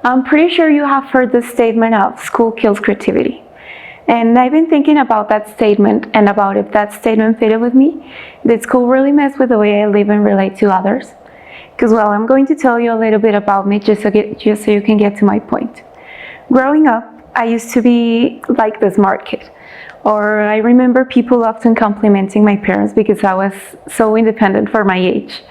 I'm pretty sure you have heard the statement of school kills creativity. And I've been thinking about that statement and about if that statement fitted with me. Did school really mess with the way I live and relate to others? Because, well, I'm going to tell you a little bit about me just so you can get to my point. Growing up, I used to be like the smart kid. Or I remember people often complimenting my parents because I was so independent for my age.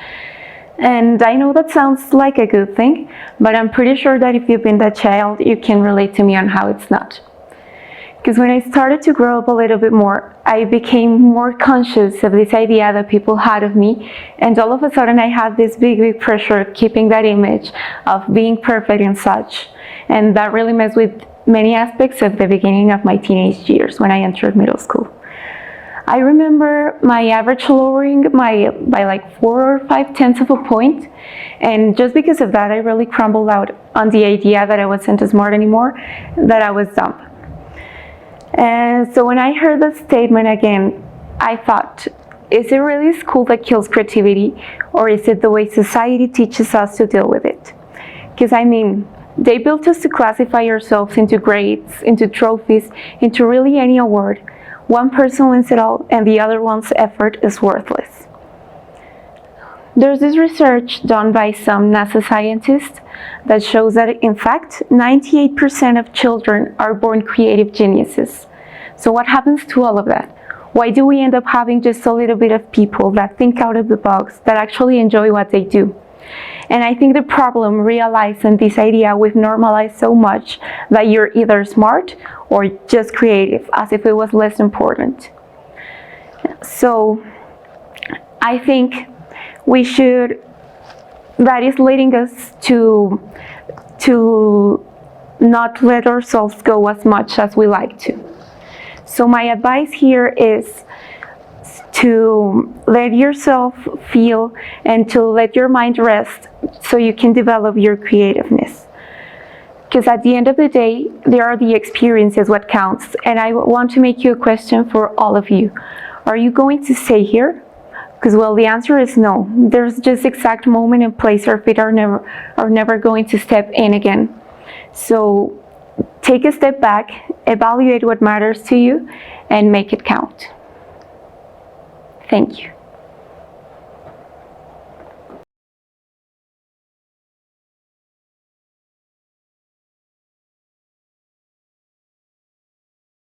And I know that sounds like a good thing, but I'm pretty sure that if you've been that child, you can relate to me on how it's not. Because when I started to grow up a little bit more, I became more conscious of this idea that people had of me, and all of a sudden I had this big pressure of keeping that image of being perfect and such. And that really messed with many aspects of the beginning of my teenage years when I entered middle school. I remember my average lowering by like 4 or 5 tenths of a point, and just because of that I really crumbled out on the idea that I wasn't as smart anymore, that I was dumb. And so when I heard that statement again, I thought, is it really school that kills creativity, or is it the way society teaches us to deal with it? Because I mean, they built us to classify ourselves into grades, into trophies, into really any award. One person wins it all, and the other one's effort is worthless. There's this research done by some NASA scientists that shows that, in fact, 98% of children are born creative geniuses. So what happens to all of that? Why do we end up having just a little bit of people that think out of the box, that actually enjoy what they do? And I think the problem relies on this idea we've normalized so much that you're either smart or just creative, as if it was less important. So I think that is leading us to not let ourselves go as much as we like to. So my advice here is to let yourself feel and to let your mind rest so you can develop your creativeness. Because at the end of the day, there are the experiences what counts. And I want to make you a question for all of you. Are you going to stay here? Because, well, the answer is no. There's just exact moment and place our feet are never going to step in again. So take a step back, evaluate what matters to you, and make it count. Thank you.